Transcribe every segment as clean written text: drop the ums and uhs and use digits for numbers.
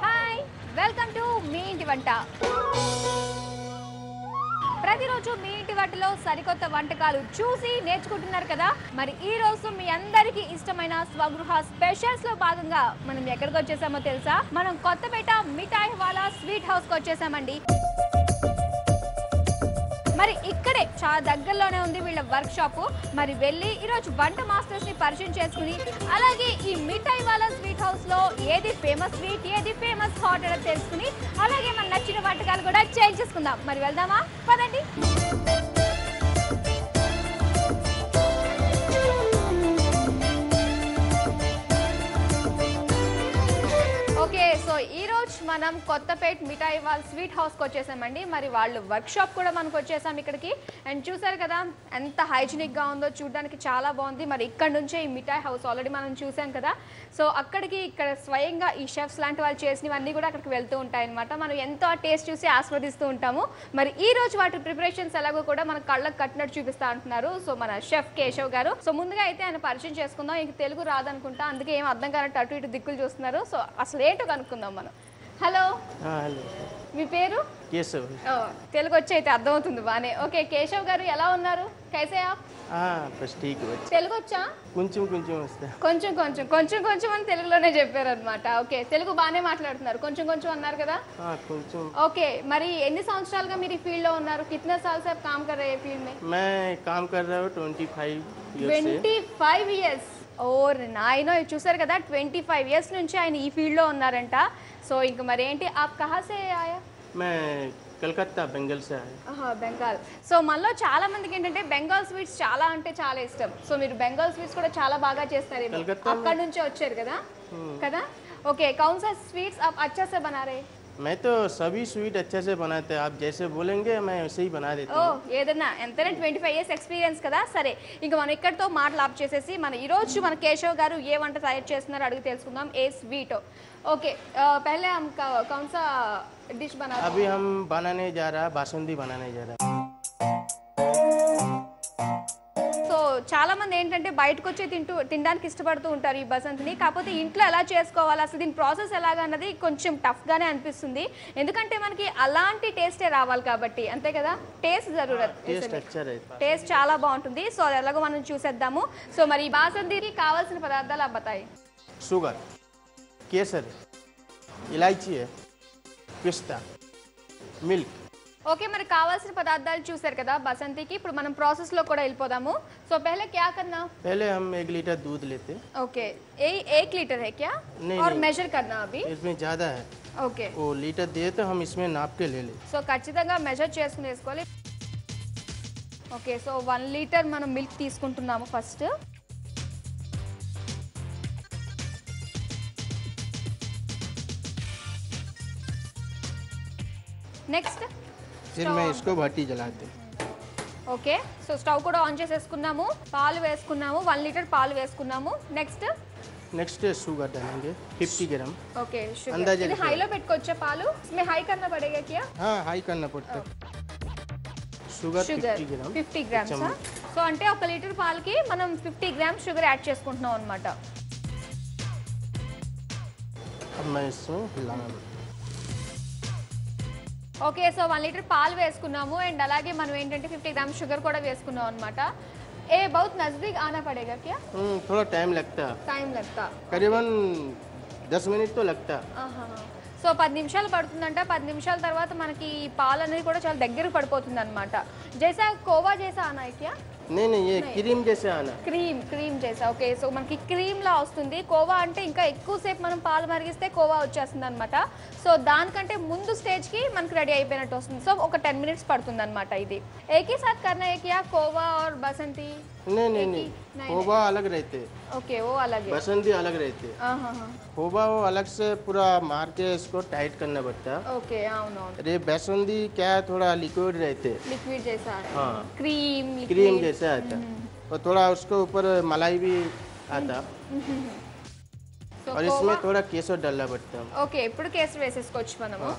Hi, welcome to me ఇంటి వంట. ప్రతిరోజు మీ ఇంటి వంటలో సరికొత్త వంటకాలు చూసి నేర్చుకుంటున్నారు కదా. మరి ఈ రోజు మీ అందరికీ ఇష్టమైన స్వగృహ స్పెషల్స్ లో భాగంగా మనం ఎక్కడికి వచ్చేసామో తెలుసా? మనం కొత్తపేట మిఠాయి వాలా స్వీట్ హౌస్ కి వచ్చేసామండి. మరి ఇక్కడే చాలా దగ్గరలోనే ఉంది వీళ్ళ వర్క్ షాప్. మరి వెళ్ళి ఈరోజు వంట మాస్టర్స్ ని పరిచయం చేసుకుని, అలాగే ఈ మిఠాయి వాలా స్వీట్ హౌస్ లో ఏది ఫేమస్ స్వీట్, ఏది ఫేమస్ హాట్ అని తెలుసుకుని, అలాగే మన నచ్చిన వంటకాలు కూడా చేంజ్ చేసుకుందాం. మరి వెళ్దామా? పదండి. ఓకే, సో ఈ రోజు మనం కొత్తపేట మిఠాయి వాళ్ళ స్వీట్ హౌస్కి వచ్చేసామండి. మరి వాళ్ళు వర్క్ షాప్ కూడా మనకు వచ్చేసాం ఇక్కడికి. అండ్ చూసారు కదా ఎంత హైజీనిక్గా ఉందో, చూడడానికి చాలా బాగుంది. మరి ఇక్కడ నుంచే ఈ మిఠాయి హౌస్ ఆల్రెడీ మనం చూసాం కదా. సో అక్కడికి ఇక్కడ స్వయంగా ఈ షెఫ్స్ లాంటి వాళ్ళు చేసినవన్నీ కూడా అక్కడికి వెళ్తూ ఉంటాయన్నమాట. మనం ఎంతో టేస్ట్ చూసి ఆస్వాదిస్తూ ఉంటాము. మరి ఈ రోజు వాటి ప్రిపరేషన్స్ ఎలాగో కూడా మన కళ్ళకు కట్టినట్టు చూపిస్తా అంటున్నారు. సో మన షెఫ్ కేశవ్ గారు. సో ముందుగా అయితే ఆయన పరిచయం చేసుకుందాం. ఇంక తెలుగు రాదనుకుంటా, అందుకే ఏం అర్థం కానట్టు అటు ఇటు దిక్కులు చూస్తున్నారు. సో అసలు ఏంటో కనుక్కుందాం మనం. హలో, మీ పేరు? కేశవ్. తెలుగు వచ్చి అయితే అర్థమవుతుంది బానే. ఓకే కేశవ్ గారు, ఎలా ఉన్నారు? కైసే ఆప్? తెలుగు వచ్చా? కొంచెం కొంచెం వస్తా. కొంచెం కొంచెం కొంచెం కొంచెం అని తెలుగులోనే చెప్పారు అనమాట. ఓకే, తెలుగు బాగానే మాట్లాడుతున్నారు. కొంచెం కొంచెం అన్నారు కదా. కొంచెం. ఓకే, మరి ఎన్ని సంవత్సరాలుగా మీరు ఈ ఫీల్డ్ లో ఉన్నారు? कितने साल से आप काम कर रहे हैं फील्ड में? मैं काम कर रहा हूँ 25 ఇయర్స్. ఓర్ నాయనో, చూసారు కదా 25 ఇయర్స్ నుంచి ఆయన ఈ ఫీల్డ్ లో ఉన్నారంట. సో ఇంకా మరి ఏంటి, ఆప్ కహా సే ఆయా? मैं कलकत्ता बंगाल से आया. బెంగాల్. సో మనలో చాలా మందికి ఏంటంటే బెంగాల్ స్వీట్స్ చాలా అంటే చాలా ఇష్టం. సో మీరు బెంగాల్ స్వీట్స్ కూడా చాలా బాగా చేస్తారు. అక్కడ నుంచే వచ్చారు కదా కదా. ఓకే, कौन सा स्वीट्स आप अच्छा से बना रहे? मैं तो सभी स्वीट अच्छे से बनाते हैं. आप जैसे बोलेंगे मैं वैसे ही बना देता हूँ. ఏదన్నా ఎంతనే 25 ఇయర్స్ ఎక్స్పీరియన్స్ కదా. సరే, ఇంకా మనం ఇక్కడతో మాటలు ఆప్ చేసేసి మన ఈరోజు మన కేశవ్ గారు ఏ వంట తయారు చేస్తున్నారో అడిగి తెలుసుకుందాం. ఏ స్వీట్? ఓకే, पहले हम कौन सा डिश बना? अभी हम बनाने जा रहा है बासुंदी बनाने जा रहा है. సో చాలా మంది ఏంటంటే బయటకు వచ్చి తినడానికి ఇష్టపడుతూ ఉంటారు ఈ బసంతిని. కాకపోతే ఇంట్లో ఎలా చేసుకోవాలి, అసలు దీని ప్రాసెస్ ఎలాగా అన్నది కొంచెం టఫ్గానే అనిపిస్తుంది. ఎందుకంటే మనకి అలాంటి టేస్టే రావాలి కాబట్టి, అంతే కదా. టేస్ట్ జరూరత్, టేస్ట్ చాలా బాగుంటుంది. సో అది ఎలాగో మనం చూసేద్దాము. సో మరి ఈ బాసంతికి కావాల్సిన పదార్థాలు అబ్బతాయి. షుగర్, केसर, इलायची है, पिस्ता, मिल्क. ఓకే, మరి కావాల్సిన పదార్థాలు చూసారు కదా బసంతికి. ఇప్పుడు మనం ప్రాసెస్ లో కూడా వెళ్ళిపోదాము. సో पहले क्या करना? पहले हम 1 लीटर दूध लेते हैं. ओके, 1 लीटर है क्या? नहीं, और नहीं. मेजर करना अभी? इसमें ज़्यादा है. ఓకే, वो लीटर दिए तो हम इसमें नाप के ले लें. సో ఖచ్చితంగా మెజర్ చేసుకుని వేసుకోవాలి. ఓకే, సో 1 లీటర్ మనం మిల్క్ తీసుకుంటున్నాము ఫస్ట్. నెక్స్ట్ फिर मैं इसको भट्टी जलाते हैं. ఓకే, సో స్టవ్ కూడా ఆన్ చేసేసుకున్నాము. పాలు వేసుకున్నాము, 1 లీటర్ పాలు వేసుకున్నాము. నెక్స్ట్ शुगर डालेंगे 50 ग्राम. ఓకే, अंदाजे షుగర్. ఇది హైలో పెట్టుకోవచ్చా పాలు? इसमें हाई करना पड़ेगा क्या? हाँ, हाई करना पड़ता है. Sugar 50 grams. సో అంటే 1 లీటర్ పాలకి మనం 50 గ్రామ్స్ షుగర్ యాడ్ చేసుకుంటున్నాం అనమాట. अब मैं इसमें हिलाना. ఓకే, సో 1 లీటర్ పాలు వేసుకున్నాము. అండ్ అలాగే మనం ఏంటంటే 50 గ్రామ్స్ షుగర్ కూడా వేసుకున్నాం అనమాట. ఏ बहुत नजदीक आना पड़ेगा क्या? थोड़ा टाइम लगता. करीबन 10 मिनट तो लगता. సో 10 నిమిషాలు పడుతుందంట. 10 నిమిషాల తర్వాత మనకి ఈ పాలు అనేది కూడా చాలా దగ్గర పడిపోతుంది అనమాట. జైసా కోవా జైసా ఆనా హై క్యా? नहीं, ये क्रीम जैसे आना. క్రీమ్ చేసా. ఓకే, సో మనకి క్రీమ్ లా వస్తుంది. కోవా అంటే ఇంకా ఎక్కువసేపు మనం పాలు మరిగిస్తే కోవా వచ్చేస్తుంది అనమాట. సో దానికంటే ముందు స్టేజ్ కి మనకి రెడీ అయిపోయినట్టు వస్తుంది. సో ఒక 10 మినిట్స్ పడుతుంది అనమాట. ఇది ఏకీ సాత్ కర్నా హై క్యా కోవా और बसंती? नहीं, खोबा अलग रहते. ओके, वो अलग है. बसंती अलग रहते. खोबा वो अलग से पूरा मार के इसको टाइट करना पड़ता. ओके, अरे बसंती क्या थोड़ा लिक्विड रहते. लिक्विड जैसा है. हाँ, क्रीम जैसा आता. और थोड़ा उसके ऊपर मलाई भी आता. और इसमें थोड़ा केसर डालना पड़ता. ఓకే, ఇప్పుడు కేసరి వేసేసుకోవచ్చు మనము.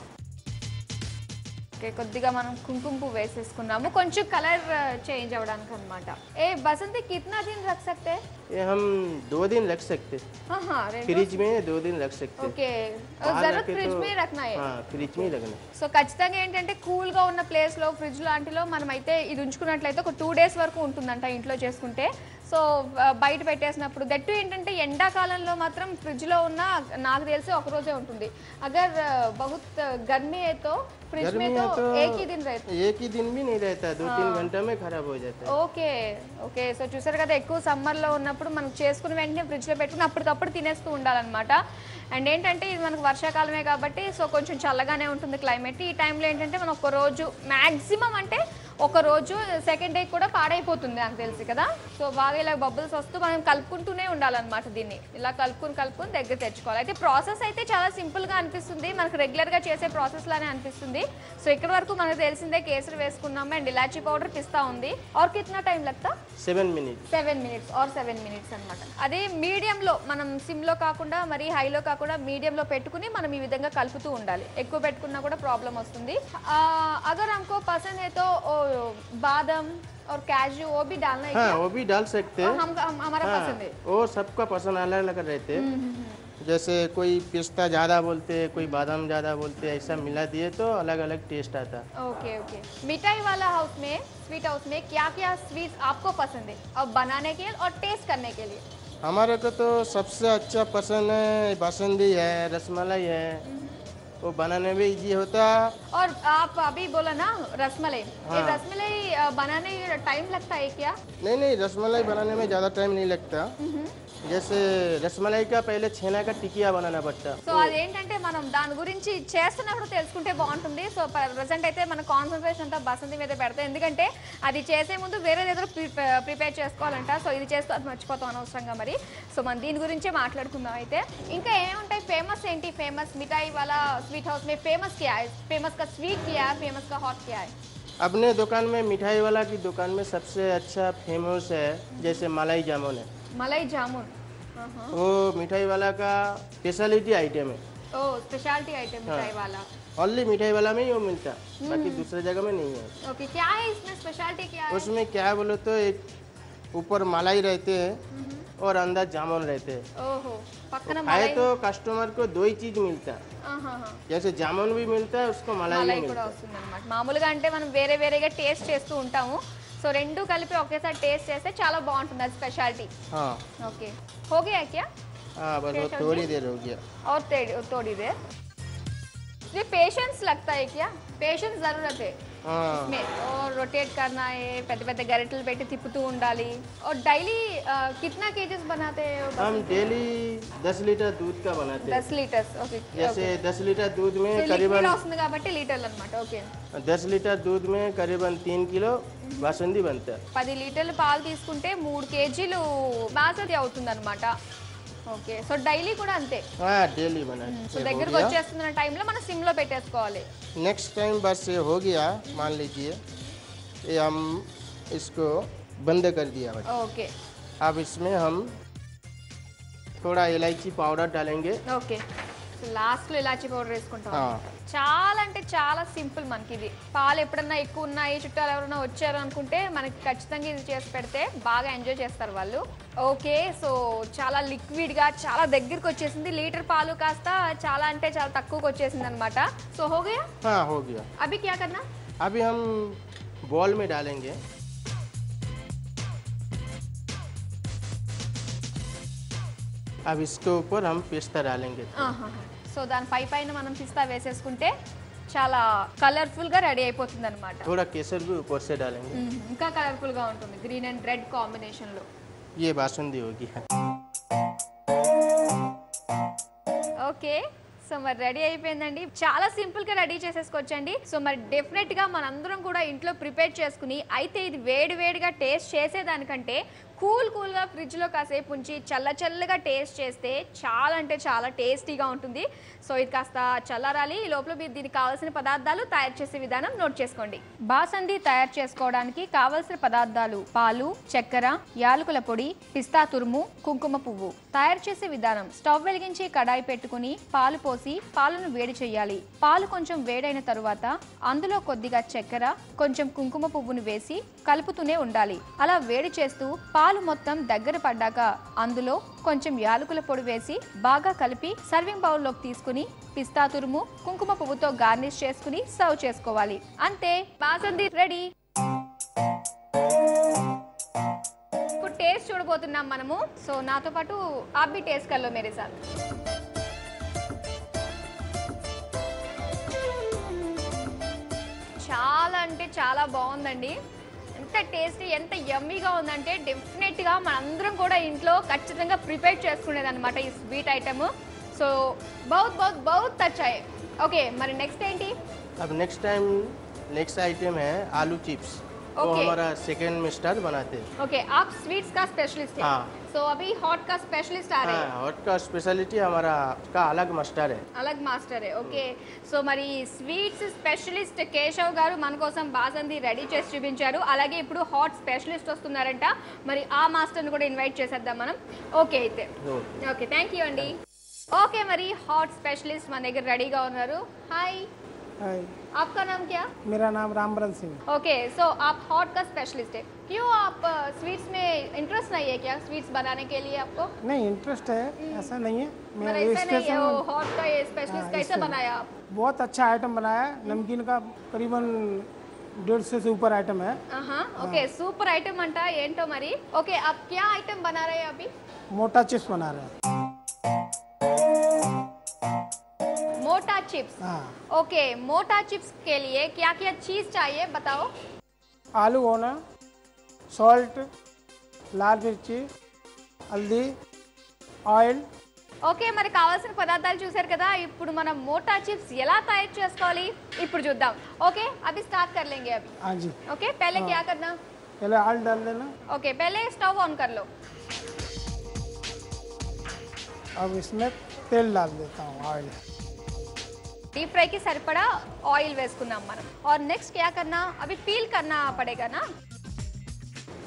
ఓకే, కొద్దిగా మనం కుంకుమ పువ్వు వేసేసుకున్నాము కొంచెం కలర్ చేంజ్ అవ్వడానికి అన్నమాట. ఏ బసంతి कितना दिन रख सकते हैं? ये हम 2 दिन रख सकते, फ्रिज में 2 दिन रख सकते। ఓకే बाहर జరూరత్ रखे ఫ్రిడ్జ్ तो- మే రఖనా హై हाँ फ्रिज में ही रखना। సో ఖచ్చితంగా ఏంటంటే కూల్ గా ఉన్న ప్లేస్ లో ఫ్రిడ్జ్ లాంటిలో మనం అయితే ఇది ఉంచుకున్నట్లయితే ఒక 2 డేస్ వరకు ఉంటుందంట ఇంట్లో చేసుకుంటే. సో బయట పెట్టేసినప్పుడు దట్టు ఏంటంటే ఎండాకాలంలో మాత్రం ఫ్రిడ్జ్ లో ఉన్న నాకు తెలిసి ఒక రోజే ఉంటుంది. అగర్ బహుత్ గర్మీ అయితే ఫ్రిడ్జ్ गर्मी में है तो तो एक ही दिन रहता एक ही दिन भी नहीं रहता, 2-3 घंटे में खराब हो जाता है। ఓకే ఓకే సో చూసారు కదా ఎక్కువ సమ్మర్లో ఉన్నప్పుడు మనం చేసుకుని వెంటనే ఫ్రిడ్జ్లో పెట్టుకుని అప్పటికప్పుడు తినేస్తూ ఉండాలన్నమాట. అండ్ ఏంటంటే ఇది మనకు వర్షాకాలమే కాబట్టి సో కొంచెం చల్లగానే ఉంటుంది క్లైమేట్. ఈ టైంలో ఏంటంటే మనం ఒక రోజు మ్యాక్సిమం అంటే ఒక రోజు సెకండ్ డే కూడా పాడైపోతుంది నాకు తెలిసి కదా. సో బాగా ఇలా బబుల్స్ వస్తూ మనం కలుపుకుంటూనే ఉండాలన్నమాట. దీన్ని ఇలా కలుపుకుని దగ్గర తెచ్చుకోవాలి. అయితే ప్రాసెస్ అయితే చాలా సింపుల్గా అనిపిస్తుంది, మనకు రెగ్యులర్గా చేసే ప్రాసెస్ లానే అనిపిస్తుంది. సో ఇక్కడ వరకు మనకు తెలిసిందే కేసరి వేసుకున్నాము అండ్ ఇలాచీ పౌడర్ పిస్తా ఉంది. और कितना टाइम लगता 7 मिनट 7 మినిట్స్ ఆర్ 7 మినిట్స్ అనమాట. అదే మీడియంలో మనం సిమ్లో కాకుండా మరి హైలో కాకుండా మీడియంలో పెట్టుకుని మనం ఈ విధంగా కలుపుతూ ఉండాలి. ఎక్కువ పెట్టుకున్నా కూడా ప్రాబ్లం వస్తుంది. అగర్ हमको पसंद है तो बादाम और काजू वो भी डालना है हाँ क्या? वो भी डाल सकते हैं। हमारा हाँ, पसंद है. वो सबका पसंद अलग अलग रहते हैं। जैसे कोई पिस्ता ज़्यादा बोलते हैं, कोई बादाम ज़्यादा बोलते हैं, ऐसा मिला दिए तो अलग अलग टेस्ट आता है। ओके ओके मिठाई वाला हाउस में स्वीट हाउस में क्या क्या स्वीट्स आपको पसंद है और बनाने के लिए और टेस्ट करने के लिए? हमारे को तो सबसे अच्छा पसंद है बासुंदी है, रसमलाई है, वो बनाने में इजी होता है। और आप अभी बोला ना रसमलाई, ये हाँ। रसमलाई बनाने टाइम लगता है क्या? नहीं रसमलाई बनाने में ज़्यादा टाइम नहीं लगता। जैसे रसमलाई का पहले छेना का टिकिया बनाना पड़ता है। సో అదేంటంటే మనం దాని గురించి చేస్తున్నప్పుడు తెలుసుకుంటే బాగుంటుంది. సో ప్రజెంట్ అయితే మన కాన్సన్ట్రేషన్ అంతా బసంతి మీద పెడతాం, ఎందుకంటే అది చేసే ముందు వేరే ఏదో ప్రిపేర్ చేసుకోవాలంట. సో ఇది చేస్తూ అది మర్చిపోతాం అనవసరంగా మరి. సో మనం దీని గురించే మాట్లాడుకుందాం. అయితే ఇంకా ఏముంటాయి ఫేమస్ ఏంటి? ఫేమస్ మిఠాయి వాళ్ళ స్వీట్ హౌస్ में फेमस क्या है? फेमस का स्वीट क्या है? फेमस का हॉट क्या है? अपने दुकान में मिठाई वाला की दुकान में सबसे अच्छा फेमस है जैसे मलाई जामुन है। मलाई जामुन वो मिठाई वाला का स्पेशलिटी आइटम है। ओ स्पेशलिटी आइटम मिठाई वाला. ओनली मिठाई वाला में ही वो मिलता है, बाकी दूसरे जगह में नहीं है। ओके क्या है इसमें स्पेशलिटी क्या है? उसमें क्या है बोलो तो एक ऊपर मलाई रहते हैं और अंदर जामुन रहते हैं। ओहो पక్కన खाए मलाई तो कस्टमर को 2 ही चीज मिलता है, जैसे जामुन भी मिलता है उसको मलाई भी मलाई मिलता కూడా है। వస్తుంది అనమాట. మామూలుగా అంటే మనం వేరే వేరేగా టేస్ట్ చేస్తూ ఉంటాము. సో రెండు కలిపి ఒకేసారి టేస్ట్ చేస్తే చాలా బాగుంటుంది, అది స్పెషాలిటీ. हाँ ఓకే हो गया क्या? हाँ बस वो थोड़ी देर हो गया। और थोड़ी देर. ये पेशेंस लगता है क्या? पेशेंस जरूरत है हाँ इसमें. और रोटेट करना है, పెద్ద పెద్ద గరిటెలు పెట్టి తిప్పుతూ ఉండాలి. और डेली कितना केजीस बनाते हैं? हम डेली 10 लीटर दूध का बनाते हैं। 10 లీటర్స్. ఓకే जैसे 10 लीटर दूध में లిక్విడ్ करीबन వస్తుంది కాబట్టి లీటర్లు అనమాట. ఓకే 10 लीटर दूध में करीबन 3 किलो बासुंदी बनता है। 10 లీటర్లు పాలు తీసుకుంటే 3 కేజీలు బాసతి అవుతుంది అనమాట. ఓకే సో డైలీ కూడా అంతే. हाँ डेली बनाते సో हैं। దగ్గరకు వచ్చేస్తున్న టైంలో మనం సిమ్ లో పెట్టేసుకోవాలి. नेक्स्ट टाइम बस ये हो गया, मान लीजिए ये हम इसको बंद कर दिया बस। ఓకే अब इसमें हम थोड़ा इलायची पाउडर डालेंगे। ఓకే సో లాస్ట్లో ఇలాచీ పౌడర్ వేసుకుంటాం. हाँ చాలా అంటే చాలా సింపుల్ మనకి ఇది. పాలు ఎప్పుడన్నా ఎక్కువ ఉన్నాయి, చుట్టాలు ఎవరైనా వచ్చారు అనుకుంటే మనకి ఖచ్చితంగా ఇది చేసి పెడితే బాగా ఎంజాయ్ చేస్తారు వాళ్ళు. ఓకే సో చాలా లిక్విడ్గా చాలా దగ్గరికి వచ్చేసింది. లీటర్ పాలు కాస్త చాలా అంటే చాలా తక్కువకి వచ్చేసింది అనమాట. సో हो गया? हाँ हो गया। अभी क्या करना? अभी हम बॉल में डालेंगे। अब इसके ऊपर हम पिस्ता डालेंगे। సో దాని పైన మనం పిస్తా వేసేసుకుంటే చాలా కలర్ఫుల్గా రెడీ అయిపోతుంది అనమాట. थोड़ा केसर भी ऊपर से डालेंगे। ఇంకా కలర్ఫుల్గా ఉంటుంది గ్రీన్ అండ్ రెడ్ కాంబినేషన్లో. ये बासुंदी होगी। ఓకే సో మరి రెడీ అయిపోయిందండి. చాలా సింపుల్గా రెడీ చేసేసుకోవచ్చండి. సో మరి డెఫినెట్గా మనందరం కూడా ఇంట్లో ప్రిపేర్ చేసుకుని, అయితే ఇది వేడి వేడిగా టేస్ట్ చేసేదానికంటే కూల్గా ఫ్రిడ్జ్లో కాసేపు ఉంచి చల్లగా టేస్ట్ చేస్తే చాలా అంటే చాలా టేస్టీగా ఉంటుంది. సో ఇది కాస్త చల్లారాలి. ఈ లోపల మీరు దీనికి కావాల్సిన పదార్థాలు తయారు చేసే విధానం నోట్ చేసుకోండి. బాసంది తయారు చేసుకోవడానికి కావాల్సిన పదార్థాలు: పాలు, చక్కెర, యాలకుల పొడి, పిస్తా తురుము, కుంకుమ పువ్వు. తయారు చేసే విధానం: స్టవ్ వెలిగించి కడాయి పెట్టుకుని పాలు పోసి పాలను వేడి చేయాలి. పాలు కొంచెం వేడైన తరువాత అందులో కొద్దిగా చక్కెర, కొంచెం కుంకుమ పువ్వును వేసి కలుపుతూనే ఉండాలి. అలా వేడి చేస్తూ పాలు మొత్తం దగ్గర పడ్డాక అందులో కొంచెం యాలకుల పొడి వేసి బాగా కలిపి సర్వింగ్ బౌల్లోకి తీసుకుని పిస్తా తురుము కుంకుమ పువ్వుతో గార్నిష్ చేసుకుని సర్వ్ చేసుకోవాలి. అంతే, బాసంది రెడీ. ఇప్పుడు టేస్ట్ చూడబోతున్నాం మనము. సో నాతో పాటు ఆప్ भी టేస్ట్ कर लो मेरे साथ. చాలా అంటే చాలా బాగుందండి. ఎంత టేస్టీ, ఎంత యమ్మీగా ఉందంటే డెఫినెట్గా మనందరం కూడా ఇంట్లో ఖచ్చితంగా ప్రిపేర్ చేసుకునేది అనమాట ఈ స్వీట్ ఐటమ్. సో बहुत बहुत बहुत अच्छा है. ఓకే, మరి నెక్స్ట్ ఏంటి? अब नेक्स्ट आइटम है आलू चिप्स. वो Okay. हमारा सेकेंड में स्टार बनाते हैं. ओके, आप स्वीट्स का स्पेशलिस्ट है. हाँ. सो अभी हॉट का स्पेशलिस्ट आ रहे हैं. हॉट का स्पेशलिटी हमारा का अलग मास्टर है. अलग मास्टर है. ఓకే, సో మరి స్వీట్స్ స్పెషలిస్ట్ కేశవ్ గారు మన కోసం బాసంది రెడీ చేసి చూపించారు. అలాగే ఇప్పుడు హాట్ స్పెషలిస్ట్ వస్తున్నారంట. మరి ఆ మాస్టర్ని కూడా ఇన్వైట్ చేసేద్దాం మనం. ఓకే అయితే, ఓకే, థ్యాంక్ యూ అండి. ఓకే, మరి హాట్ స్పెషలిస్ట్ మన దగ్గర రెడీగా ఉన్నారు. హాయ్, हाय, आपका नाम क्या? मेरा नाम रामबरन सिंह. ओके, सो आप हॉट का स्पेशलिस्ट है. क्यों आप स्वीट्स में इंटरेस्ट नहीं है क्या, स्वीट्स बनाने के लिए आपको? नहीं, इंटरेस्ट है, ऐसा नहीं है. मतलब ऐसा नहीं है, वो हॉट का ये स्पेशलिस्ट कैसे बनाया आप? बहुत अच्छा आइटम बनाया है. नमकीन का करीबन 150 से ऊपर आइटम है. ओके, सुपर आइटम अंटा ఏంటో మరి. ओके, आप क्या आइटम बना रहे हैं अभी? मोटा चिप्स बना रहे हैं. मोटा चिप्स. हाँ, ओके, मोटा चिप्स के लिए क्या क्या चीज चाहिए बताओ. आलू होना, सॉल्ट, लाल मिर्ची, हल्दी, ఆయిల్. ఓకే, మరి కావాల్సిన పదార్థాలు చూసారు కదా. ఇప్పుడు మనం మోటా చిప్స్ ఎలా తయారు చేసుకోవాలి ఇప్పుడు చూద్దాం. ఓకే, అभी स्टार्ट कर लेंगे अभी. हाँ जी. ओके, पहले क्या करना? पहले ऑयल डाल देना. ओके, पहले स्टव ऑन कर लो. अब इसमें तेल डाल देता हूँ, ऑयल. डीप फ्राई की सरिपड़ा ऑयल వేసుకున్నాం మనం. और नेक्स्ट क्या करना? अभी पील करना पड़ेगा ना.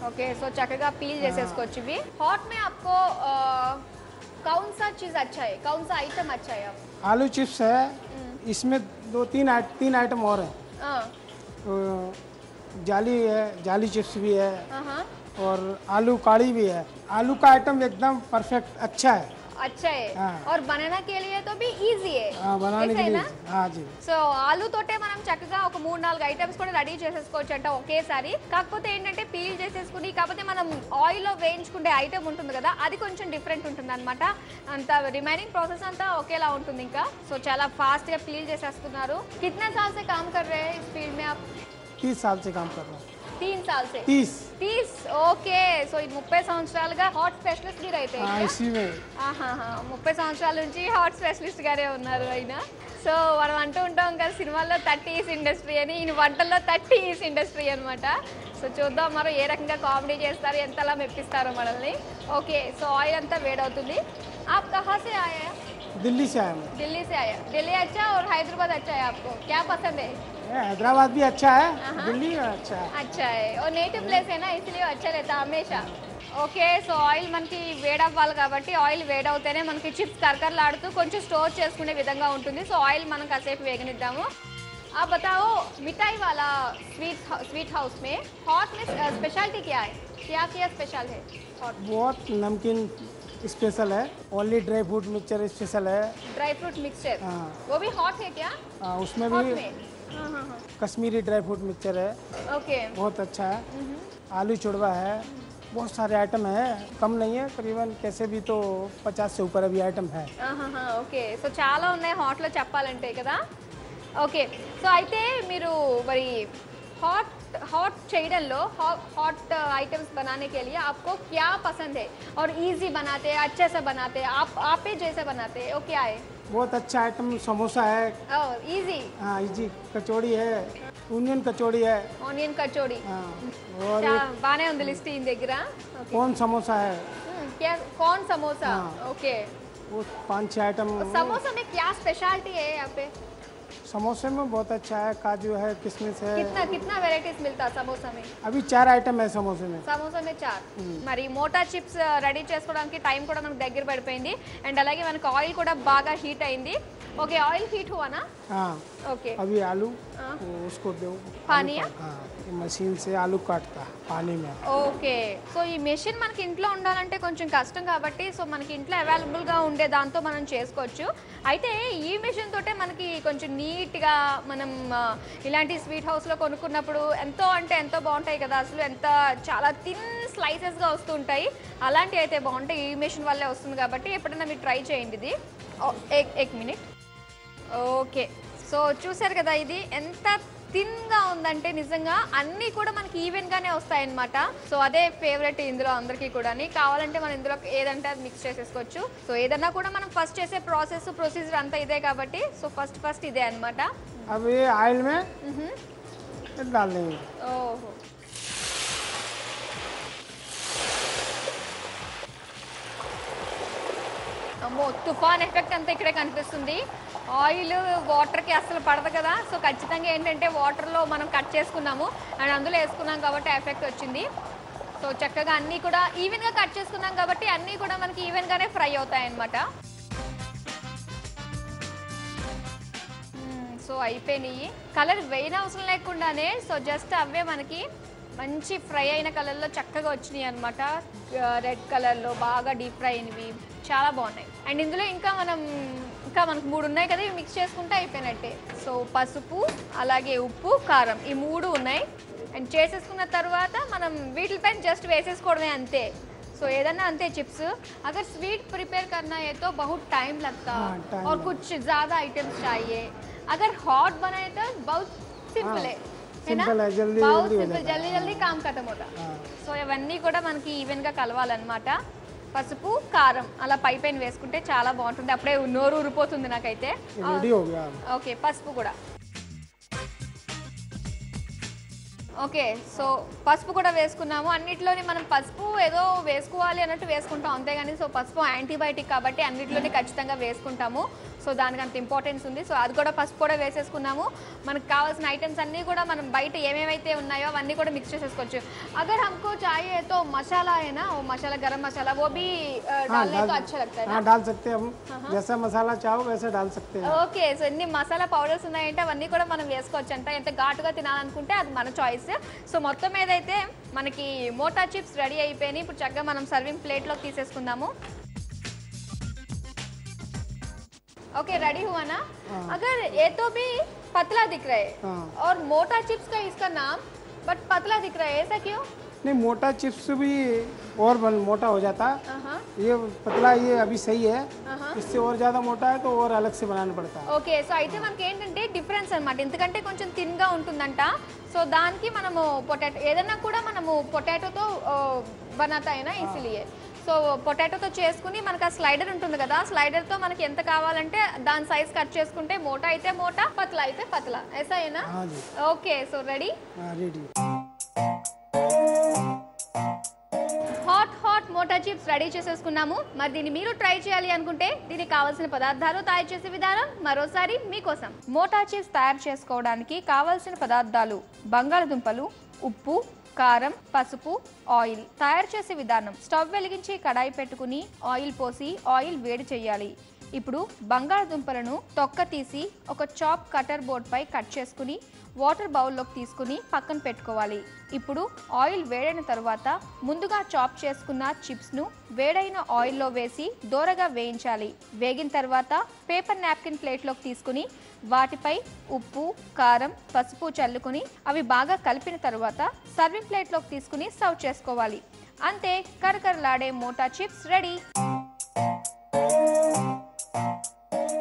ओके, सो चक्कगा पील చేసేసుకోవచ్చు ఇవి. హాట్ में आपको कौन सा चीज अच्छा है, कौन सा आइटम अच्छा है? आलू चिप्स है, इसमें तीन आइटम और हैं. तो जाली है, जाली चिप्स भी है और आलू काड़ी भी है. आलू का आइटम एकदम परफेक्ट अच्छा है. अच्छा है. हाँ. और बनाना के लिए तो भी ఈజీ है. हाँ, बनाने के लिए. हाँ जी. సో ఆలు తోటే మనం చక్కగా ఒక 3-4 ఐటమ్స్ కూడా రెడీ చేసేసుకోవచ్చు అంట ఒకేసారి. కాకపోతే ఏంటంటే పీల్ చేసేసుకుని, కాకపోతే మనం ఆయిల్లో వేయించుకునే ఐటమ్ ఉంటుంది కదా, అది కొంచెం డిఫరెంట్ ఉంటుంది అనమాట. అంత రిమైనింగ్ ప్రాసెస్ అంతా ఒకేలా ఉంటుంది ఇంకా. సో చాలా ఫాస్ట్ గా పీల్ చేసేస్తున్నారు. कितने साल से काम कर रहे हैं इस फील्ड में आप? 30 साल से काम कर रहा हूँ. 3 साल से. 30. ఓకే, సో ఈ 30 సంవత్సరాలుగా హాట్ స్పెషలిస్ట్ గా అయితే हाँ, इसी में. 30 సంవత్సరాల నుంచి హాట్ స్పెషలిస్ట్ గారే ఉన్నారు ఆయన. సో మనం అంటూ ఉంటాం కదా సినిమాల్లో 30 ఇయర్స్ ఇండస్ట్రీ అని, ఈయన వంటల్లో 30 ఇయర్స్ ఇండస్ట్రీ అనమాట. సో చూద్దాం మనం ఏ రకంగా కామెడీ చేస్తారు, ఎంతలా మెప్పిస్తారో మనల్ని. ఓకే, సో ఆయిల్ అంతా వేడవుతుంది. आप कहाँ से आए हैं? दिल्ली से आया मैं. दिल्ली से आया. दिल्ली अच्छा और हैदराबाद अच्छा है आपको? क्या पसंद है? हैदराबाद भी अच्छा है, दिल्ली अच्छा है. अच्छा है, और नेटिव प्लेस है ना, इसलिए अच्छा रहता हमेशा. ఓకే, సో ఆయిల్ మనకి వేడవ్వాలి కాబట్టి ఆయిల్ వేడవుతేనే మనకి చిప్స్ కరకరలాడుతూ కొంచెం స్టోర్ చేసుకునే విధంగా ఉంటుంది. సో ఆయిల్ మనం కాసేపు వేగనిద్దాము. आप बताओ, मिठाई वाला स्वीट हाउस में हॉट में स्पेशलिटी क्या है? क्या स्पेशल है हॉट? बहुत नमकीन स्पेशल है. Only dry fruit mixture special है. Dry fruit mixture. हाँ. वो भी हॉट है क्या? उसमें हॉट भी में. हाँ. कश्मीरी ड्राई फ्रूट मिक्सचर है, ओके. बहुत अच्छा है. आलू चुड़वा है, बहुत सारे आइटम है, कम नहीं है. करीबन कैसे भी तो 50 से ऊपर अभी आइटम है. ఓకే, సో చాలా ఉన్నాయి హాట్లో చెప్పాలంటే కదా. ఓకే, సో అయితే మీరు మరి हॉट చేయడంలో हॉट आइटम्स बनाने के लिए आपको क्या पसंद है और इजी बनाते हैं, अच्छे से बनाते हैं, आप ही जैसे बनाते हैं, वो क्या है? बहुत अच्छा आइटम समोसा है. इजी. हाँ, इजी. कचौड़ी है, ऑनियन कचौड़ी है. ऑनियन कचौड़ी. हाँ, और బానే ఉంది లిస్ట్ ఈ దగ్గర. कौन समोसा है. क्या कौन समोसा? हाँ. ओके, वो 5-6 आइटम. समोसा में क्या स्पेशलिटी है यहाँ पे? समोसे में बहुत अच्छा है, काजू है, किशमिश है। कितना कितना वेరైటీస్ मिलता సమోసా में? अभी 4 आइटम है समोसे में। సమోసా में 4 మరి మోటా చిప్స్ రెడీ చేసుకోవడానికి టైం కూడా మనకు దగ్గర పడిపోయింది అండ్ అలాగే మనకు ఆయిల్ కూడా బాగా హీట్ అయింది ఓకే ఆయిల్ హీట్ हुआ ना हाँ ओके अभी आलू वो उसको दो पानी है? हाँ ये मशीन से आलू काटता है पानी में। ఓకే సో ఈ మెషిన్ మనకి ఇంట్లో ఉండాలంటే కొంచెం కష్టం కాబట్టి సో మనకి ఇంట్లో అవైలబుల్గా ఉండే దాంతో మనం చేసుకోవచ్చు అయితే ఈ మెషిన్ తోటే మనకి కొంచెం నీట్గా మనం ఇలాంటి స్వీట్ హౌస్లో కొనుక్కున్నప్పుడు ఎంతో అంటే ఎంతో బాగుంటాయి కదా అసలు ఎంత చాలా థిన్ స్లైసెస్గా వస్తుంటాయి అలాంటివి అయితే బాగుంటాయి ఈ మెషిన్ వల్లే వస్తుంది కాబట్టి ఎప్పుడైనా మీరు ట్రై చేయండి ఇది एक మినిట్ ఓకే సో చూసారు కదా ఇది ఎంత థిన్గా ఉందంటే నిజంగా అన్నీ కూడా మనకి ఈవెన్గానే వస్తాయన్నమాట సో అదే ఫేవరెట్ ఇందులో అందరికీ కూడా కావాలంటే మనం ఇందులో ఏదంటే అది మిక్స్ చేసేసుకోవచ్చు సో ఏదన్నా కూడా మనం ఫస్ట్ చేసే ప్రొసీజర్ అంతా ఇదే కాబట్టి సో ఫస్ట్ ఇదే అనమాట अब ये ऑयल में डाल देंगे। ఓహో అమ్మో తుఫాన్ ఎఫెక్ట్ అంతా ఇక్కడే కనిపిస్తుంది ఆయిల్ వాటర్కి అసలు పడదు కదా సో ఖచ్చితంగా ఏంటంటే వాటర్లో మనం కట్ చేసుకున్నాము అండ్ అందులో వేసుకున్నాం కాబట్టి ఎఫెక్ట్ వచ్చింది సో చక్కగా అన్నీ కూడా ఈవెన్గా కట్ చేసుకున్నాం కాబట్టి అన్నీ కూడా మనకి ఈవెన్గానే ఫ్రై అవుతాయి అన్నమాట సో అయిపోయినాయి కలర్ వేయని అవసరం లేకుండానే సో జస్ట్ అవే మనకి మంచి ఫ్రై అయిన కలర్లో చక్కగా వచ్చినాయి అనమాట రెడ్ కలర్లో బాగా డీప్ ఫ్రై అయినవి చాలా బాగున్నాయి అండ్ ఇందులో ఇంకా మనకు 3 ఉన్నాయి కదా ఇవి మిక్స్ చేసుకుంటే అయిపోయినట్టే సో పసుపు అలాగే ఉప్పు కారం ఈ 3 ఉన్నాయి అండ్ చేసేసుకున్న తర్వాత మనం వీటిపైన జస్ట్ వేసేసుకోవడమే అంతే సో ఏదన్నా అంతే चिप्स अगर स्वीट प्रिपेयर करना है तो बहुत टाइम लगता और कुछ ज़्यादा आइटम्स चाहिए अगर हॉट बनाए तो बहुत सिंपल है సింపుల్ జల్దీ बहुत सिंपल जल्दी जल्दी काम खत्म होता సో ఇవన్నీ కూడా మనకి ఈవెన్గా కలవాలన్నమాట పసుపు కారం అలా పైపైన వేసుకుంటే చాలా బాగుంటుంది అప్పుడే నోరు ఊరిపోతుంది నాకైతే రెడీ हो गया ఓకే పసుపు కూడా ఓకే సో పసుపు కూడా వేసుకున్నాము అన్నిట్లోని మనం పసుపు ఏదో వేసుకోవాలి అన్నట్టు వేసుకుంటాం అంతేగాని సో పసుపు యాంటీబయాటిక్ కాబట్టి అన్నిట్లోని ఖచ్చితంగా వేసుకుంటాము సో దానికి అంత ఇంపార్టెన్స్ ఉంది సో అది కూడా పసుపు కూడా వేసేసుకున్నాము మనకు కావాల్సిన ఐటమ్స్ అన్నీ కూడా మనం బయట ఏమేమైతే ఉన్నాయో అవన్నీ కూడా మిక్స్ చేసేసుకోవచ్చు अगर हमको चाहिए तो मसाला है ना वो मसाला गरम मसाला वो भी डालने तो अच्छा लगता है हाँ डाल सकते हैं हम जैसा मसाला चाहो वैसे डाल सकते हैं ఓకే సో ఎన్ని మసాలా పౌడర్స్ ఉన్నాయంటే అవన్నీ కూడా మనం వేసుకోవచ్చు అంట ఎంత ఘాటుగా తినాలనుకుంటే అది మన చాయిస్ సో మొత్తం ఏదైతే మనకి మోటా చిప్స్ రెడీ అయిపోయినాయి ఇప్పుడు చక్కగా మనం సర్వింగ్ ప్లేట్లోకి తీసేసుకుందాము ओके रेडी हुआ ना अगर ये तो भी पतला दिख रहा है और मोटा चिप्स का इसका नाम बट पतला दिख रहा है ऐसा क्यों नहीं मोटा चिप्स भी और मोटा हो जाता ये पतला ये अभी सही है इससे और ज़्यादा मोटा है तो और अलग से बनाना पड़ता है ఓకే సో అయితే మనకి ఏంటంటే డిఫరెన్స్ అన్నమాట ఎందుకంటే కొంచెం థిన్గా ఉంటుందంట సో దానికి మనము పొటాటో ఏదన్నా కూడా మనము పొటాటోతో బనాతాయినా ఇసిలియే సో పొటాటోతో చేసుకుని మనకు ఆ స్లైడర్ ఉంటుంది కదా స్లైడర్తో మనకి ఎంత కావాలంటే దాని సైజ్ కట్ చేసుకుంటే మోటా అయితే మోటా పతలా అయితే పతలా ऐसा okay so ready ready hot మోటా చిప్స్ రెడీ చేసేసుకున్నాము మరి దీన్ని మీరు ట్రై చేయాలి అనుకుంటే దీనికి కావాల్సిన పదార్థాలు తయారు చేసే విధానం మరోసారి మీకోసం మోటా చిప్స్ తయారు చేసుకోవడానికి కావాల్సిన పదార్థాలు బంగాళదుంపలు ఉప్పు కారం పసుపు ఆయిల్ తయారు చేసే విధానం స్టవ్ వెలిగించి కడాయి పెట్టుకుని ఆయిల్ పోసి ఆయిల్ వేడి చేయాలి ఇప్పుడు బంగాళదుంపలను తొక్క తీసి ఒక చాప్ కటర్ బోర్డ్ పై కట్ చేసుకుని వాటర్ బౌల్లోకి తీసుకుని పక్కన పెట్టుకోవాలి ఇప్పుడు ఆయిల్ వేడైన తర్వాత ముందుగా చాప్ చేసుకున్న చిప్స్ను వేడైన ఆయిల్లో వేసి దోరగా వేయించాలి వేగిన తర్వాత పేపర్ నాప్కిన్ ప్లేట్లోకి తీసుకుని వాటిపై ఉప్పు కారం పసుపు చల్లుకుని అవి బాగా కలిపిన తర్వాత సర్వింగ్ ప్లేట్లోకి తీసుకుని సర్వ్ చేసుకోవాలి అంతే కరకరలాడే మోటా చిప్స్ రెడీ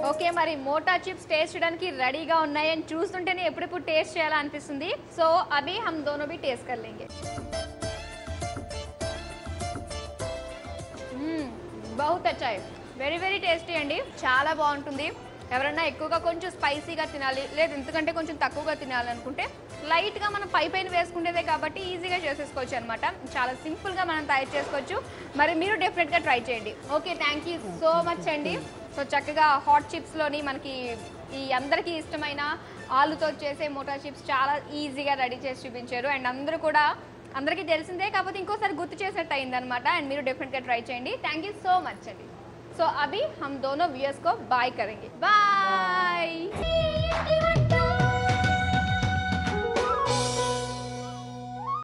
ఓకే మరి మోటా చిప్స్ టేస్ట్ చేయడానికి రెడీగా ఉన్నాయి అని చూస్తుంటేనే ఎప్పుడెప్పుడు టేస్ట్ చేయాలనిపిస్తుంది సో అవి हम दोनों भी टेस्ट कर लेंगे बहुत अच्छा है వెరీ వెరీ టేస్టీ అండి చాలా బాగుంటుంది ఎవరైనా ఎక్కువగా కొంచెం స్పైసీగా తినాలి లేదు ఎందుకంటే కొంచెం తక్కువగా తినాలనుకుంటే లైట్గా మనం పైన వేసుకునేదే కాబట్టి ఈజీగా చేసేసుకోవచ్చు అనమాట. చాలా సింపుల్గా మనం తయారు చేసుకోవచ్చు. మరి మీరు డెఫినెట్గా ట్రై చేయండి. Okay, thank you so much అండి. సో చక్కగా హాట్ చిప్స్లోని మనకి ఈ అందరికీ ఇష్టమైన ఆలుతో చేసే మోటా చిప్స్ చాలా ఈజీగా రెడీ చేసి చూపించారు. అండ్ అందరికీ తెలిసిందే, కాకపోతే ఇంకోసారి గుర్తు చేసినట్టు అయిందనమాట. అండ్ మీరు డెఫినెట్గా ట్రై చేయండి. థ్యాంక్ యూ సో మచ్ అండి. సో अभी हम दोनों व्यूअर्स को बाय करेंगे. बाय.